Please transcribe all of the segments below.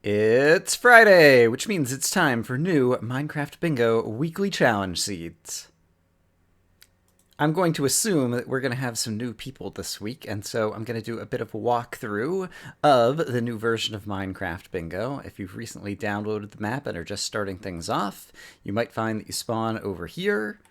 It's Friday, which means it's time for new Minecraft Bingo weekly challenge seeds. I'm going to assume that we're going to have some new people this week, and so I'm going to do a bit of a walkthrough of the new version of Minecraft Bingo. If you've recently downloaded the map and are just starting things off, you might find that you spawn over here.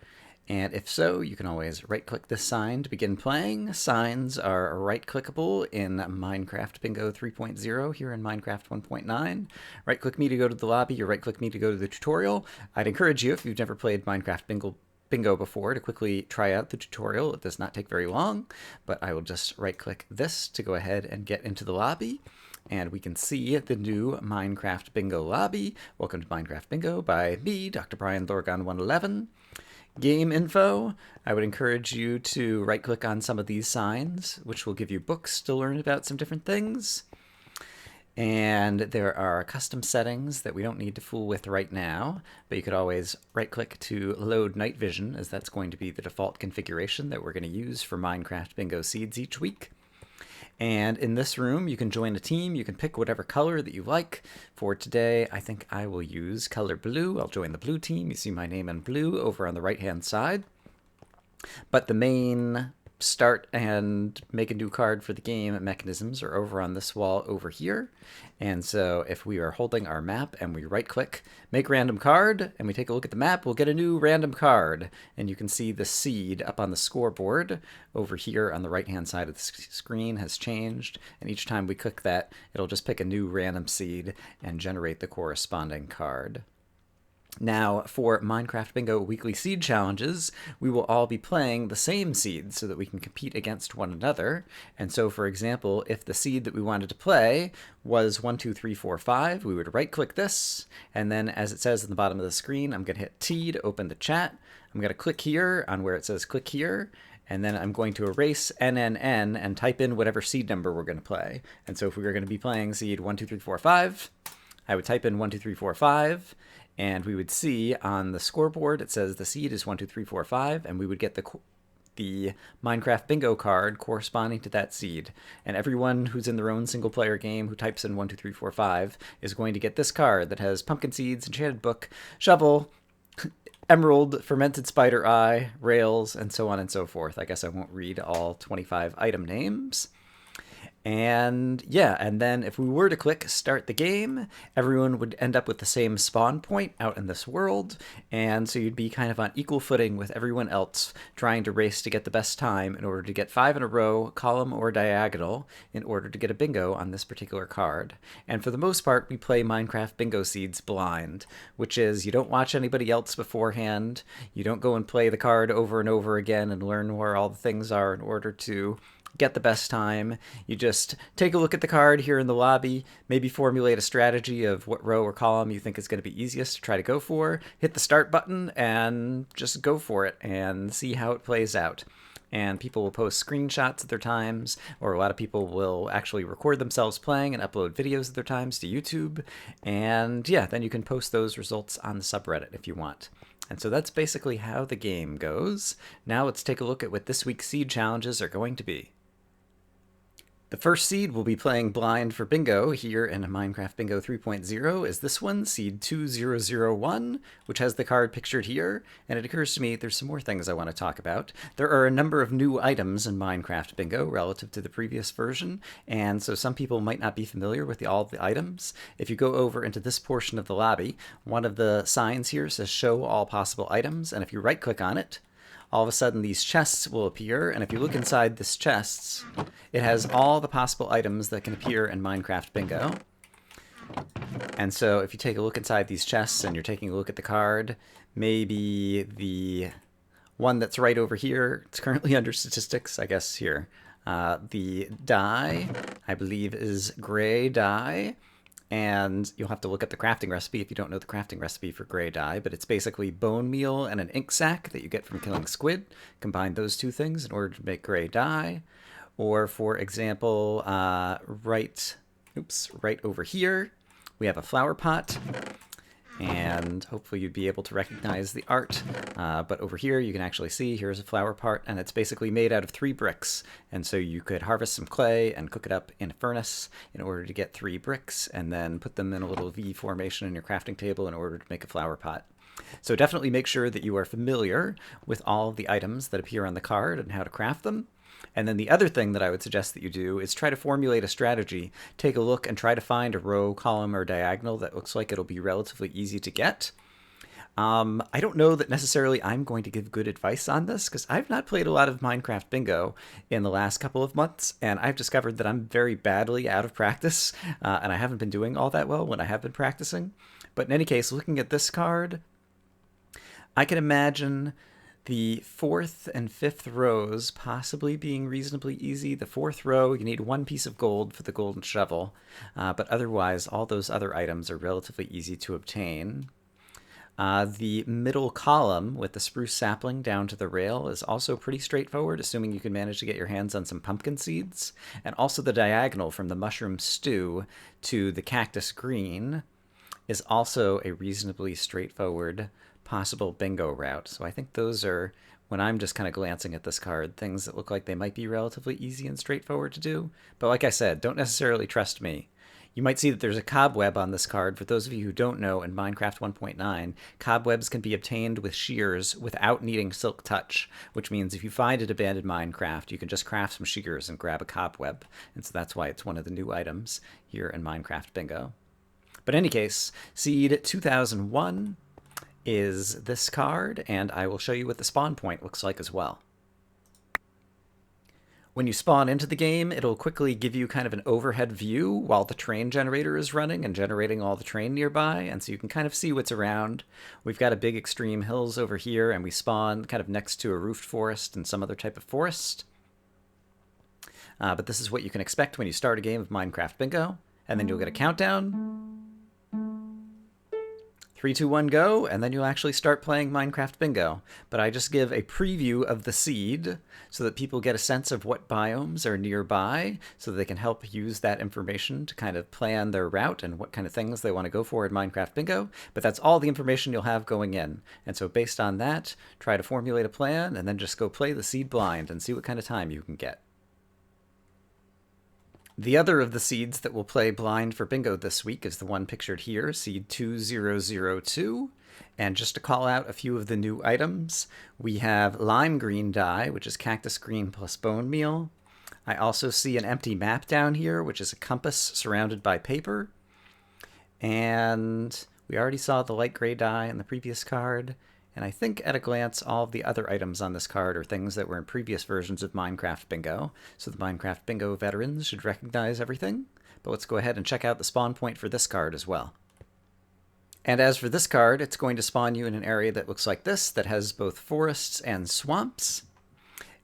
And if so, you can always right-click this sign to begin playing. Signs are right-clickable in Minecraft Bingo 3.0 here in Minecraft 1.9. Right-click me to go to the lobby, or right-click me to go to the tutorial. I'd encourage you, if you've never played Minecraft Bingo before, to quickly try out the tutorial. It does not take very long, but I will just right-click this to go ahead and get into the lobby. And we can see the new Minecraft Bingo lobby. Welcome to Minecraft Bingo by me, Dr. Brian Lorgon 111. Game info, I would encourage you to right-click on some of these signs, which will give you books to learn about some different things. And there are custom settings that we don't need to fool with right now, but you could always right-click to load night vision, as that's going to be the default configuration that we're going to use for Minecraft Bingo seeds each week. And in this room, you can join a team. You can pick whatever color that you like. For today, I think I will use color blue. I'll join the blue team. You see my name in blue over on the right-hand side. But the main start and make a new card for the game mechanisms are over on this wall over here. And so if we are holding our map and we right click, make random card, and we take a look at the map, we'll get a new random card. And you can see the seed up on the scoreboard over here on the right hand side of the screen has changed. And each time we click that, it'll just pick a new random seed and generate the corresponding card. Now, for Minecraft Bingo weekly seed challenges, we will all be playing the same seed so that we can compete against one another. And so, for example, if the seed that we wanted to play was 1, 2, 3, 4, 5, we would right-click this, and then as it says in the bottom of the screen, I'm going to hit T to open the chat. I'm going to click here on where it says click here, and then I'm going to erase NNN and type in whatever seed number we're going to play. And so if we were going to be playing seed 1, 2, 3, 4, 5, I would type in 1, 2, 3, 4, 5, and we would see on the scoreboard it says the seed is 1, 2, 3, 4, 5, and we would get the Minecraft Bingo card corresponding to that seed. And everyone who's in their own single player game who types in 1, 2, 3, 4, 5 is going to get this card that has pumpkin seeds, enchanted book, shovel, emerald, fermented spider eye, rails, and so on and so forth. I guess I won't read all 25 item names. And yeah, and then if we were to click start the game, everyone would end up with the same spawn point out in this world. And so you'd be kind of on equal footing with everyone else trying to race to get the best time in order to get 5 in a row, column or diagonal, in order to get a bingo on this particular card. And for the most part, we play Minecraft Bingo seeds blind, which is you don't watch anybody else beforehand. You don't go and play the card over and over again and learn where all the things are in order to get the best time. You just take a look at the card here in the lobby, maybe formulate a strategy of what row or column you think is going to be easiest to try to go for, hit the start button, and just go for it and see how it plays out. And people will post screenshots of their times, or a lot of people will actually record themselves playing and upload videos of their times to YouTube. And yeah, then you can post those results on the subreddit if you want. And so that's basically how the game goes. Now let's take a look at what this week's seed challenges are going to be. The first seed we'll be playing blind for bingo here in Minecraft Bingo 3.0 is this one, seed 2001, which has the card pictured here, and it occurs to me there's some more things I want to talk about. There are a number of new items in Minecraft Bingo relative to the previous version, and so some people might not be familiar with all of the items. If you go over into this portion of the lobby, one of the signs here says show all possible items, and if you right-click on it, all of a sudden these chests will appear, and if you look inside this chests, it has all the possible items that can appear in Minecraft Bingo. And so if you take a look inside these chests and you're taking a look at the card, maybe the one that's right over here, it's currently under statistics, I guess here. The dye, I believe, is gray dye. And you'll have to look at the crafting recipe if you don't know the crafting recipe for gray dye, but it's basically bone meal and an ink sac that you get from killing squid. Combine those two things in order to make gray dye. Or, for example, right over here, we have a flower pot. and hopefully you'd be able to recognize the art. But over here you can actually see here's a flower part, and it's basically made out of 3 bricks. And so you could harvest some clay and cook it up in a furnace in order to get 3 bricks, and then put them in a little V formation in your crafting table in order to make a flower pot. So definitely make sure that you are familiar with all of the items that appear on the card and how to craft them. And then the other thing that I would suggest that you do is try to formulate a strategy. Take a look and try to find a row, column, or diagonal that looks like it'll be relatively easy to get. I don't know that necessarily I'm going to give good advice on this, because I've not played a lot of Minecraft Bingo in the last couple of months, and I've discovered that I'm very badly out of practice, and I haven't been doing all that well when I have been practicing. But in any case, looking at this card, I can imagine the 4th and 5th rows possibly being reasonably easy. The 4th row, you need 1 piece of gold for the golden shovel, but otherwise all those other items are relatively easy to obtain. The middle column with the spruce sapling down to the rail is also pretty straightforward, assuming you can manage to get your hands on some pumpkin seeds. And also the diagonal from the mushroom stew to the cactus green is also a reasonably straightforward possible bingo route. So I think those are, when I'm just kind of glancing at this card, things that look like they might be relatively easy and straightforward to do. But like I said, don't necessarily trust me. You might see that there's a cobweb on this card. For those of you who don't know, in Minecraft 1.9, cobwebs can be obtained with shears without needing silk touch, which means if you find an abandoned Minecraft, you can just craft some shears and grab a cobweb. And so that's why it's one of the new items here in Minecraft Bingo. But in any case, Seed 2001 is this card, and I will show you what the spawn point looks like as well. When you spawn into the game, it'll quickly give you kind of an overhead view while the train generator is running and generating all the train nearby, and so you can kind of see what's around. We've got a big extreme hills over here, and we spawn kind of next to a roofed forest and some other type of forest. But this is what you can expect when you start a game of Minecraft Bingo, and then you'll get a countdown. 3, 2, 1, go, and then you'll actually start playing Minecraft Bingo. But I just give a preview of the seed so that people get a sense of what biomes are nearby, so that they can help use that information to kind of plan their route and what kind of things they want to go for in Minecraft Bingo. But that's all the information you'll have going in. And so based on that, try to formulate a plan, and then just go play the seed blind and see what kind of time you can get. The other of the seeds that will play blind for bingo this week is the one pictured here, seed 2002. And just to call out a few of the new items, we have lime green dye, which is cactus green plus bone meal. I also see an empty map down here, which is a compass surrounded by paper. And we already saw the light gray dye in the previous card. And I think at a glance, all of the other items on this card are things that were in previous versions of Minecraft Bingo. So the Minecraft Bingo veterans should recognize everything. But let's go ahead and check out the spawn point for this card as well. And as for this card, it's going to spawn you in an area that looks like this, that has both forests and swamps.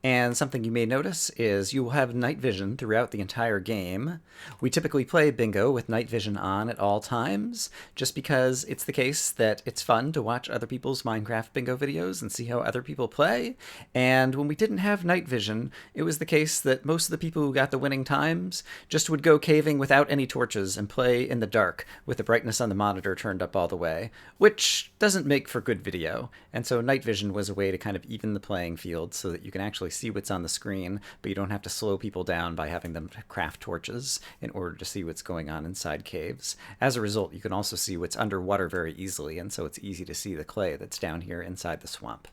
And something you may notice is you will have night vision throughout the entire game. We typically play Bingo with night vision on at all times, just because it's the case that it's fun to watch other people's Minecraft Bingo videos and see how other people play. And when we didn't have night vision, it was the case that most of the people who got the winning times just would go caving without any torches and play in the dark with the brightness on the monitor turned up all the way, which doesn't make for good video. And so night vision was a way to kind of even the playing field so that you can actually see what's on the screen, but you don't have to slow people down by having them craft torches in order to see what's going on inside caves. As a result, you can also see what's underwater very easily, and so it's easy to see the clay that's down here inside the swamp.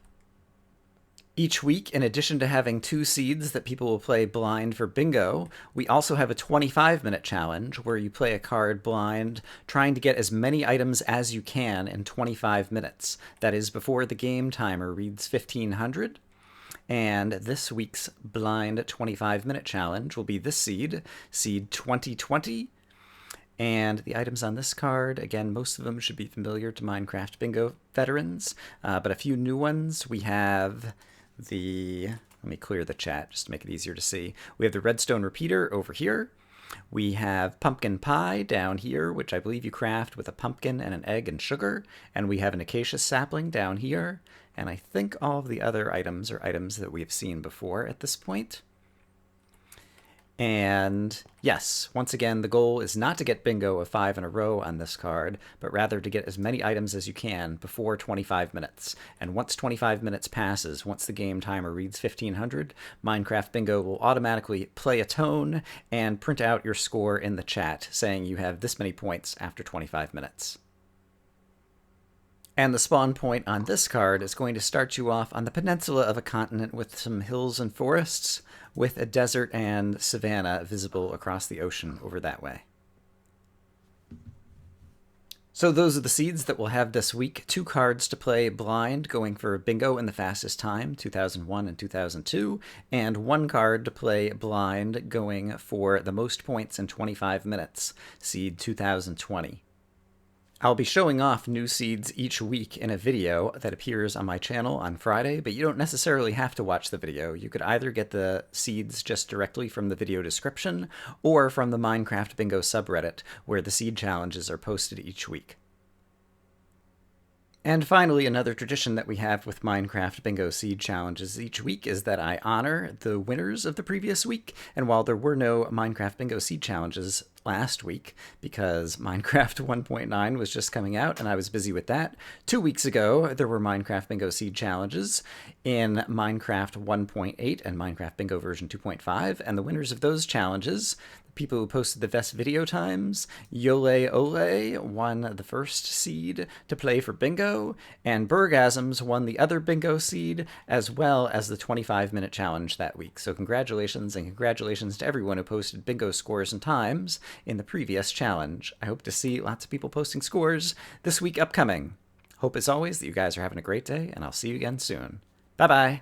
Each week, in addition to having 2 seeds that people will play blind for bingo, we also have a 25-minute challenge where you play a card blind, trying to get as many items as you can in 25 minutes. That is before the game timer reads 1500. And this week's blind 25-minute challenge will be this seed, seed 2020. And the items on this card, again, most of them should be familiar to Minecraft Bingo veterans, but a few new ones. We have let me clear the chat just to make it easier to see. We have the redstone repeater over here. We have pumpkin pie down here, which I believe you craft with a pumpkin and an egg and sugar. And we have an acacia sapling down here. And I think all of the other items are items that we have seen before at this point. And yes, once again, the goal is not to get bingo of 5 in a row on this card, but rather to get as many items as you can before 25 minutes. And once 25 minutes passes, once the game timer reads 1500, Minecraft Bingo will automatically play a tone and print out your score in the chat saying you have this many points after 25 minutes. And the spawn point on this card is going to start you off on the peninsula of a continent with some hills and forests, with a desert and savanna visible across the ocean over that way. So those are the seeds that we'll have this week. 2 cards to play blind, going for bingo in the fastest time, 2001 and 2002, and 1 card to play blind, going for the most points in 25 minutes, seed 2020. I'll be showing off new seeds each week in a video that appears on my channel on Friday, but you don't necessarily have to watch the video. You could either get the seeds just directly from the video description or from the Minecraft Bingo subreddit, where the seed challenges are posted each week. And finally, another tradition that we have with Minecraft Bingo Seed Challenges each week is that I honor the winners of the previous week. And while there were no Minecraft Bingo Seed Challenges last week, because Minecraft 1.9 was just coming out and I was busy with that, 2 weeks ago there were Minecraft Bingo Seed Challenges in Minecraft 1.8 and Minecraft Bingo version 2.5, and the winners of those challenges, people who posted the best video times, Yole Ole won the first seed to play for bingo, and Bergasms won the other bingo seed, as well as the 25-minute challenge that week. So congratulations, and congratulations to everyone who posted bingo scores and times in the previous challenge. I hope to see lots of people posting scores this week upcoming. Hope as always that you guys are having a great day, and I'll see you again soon. Bye-bye!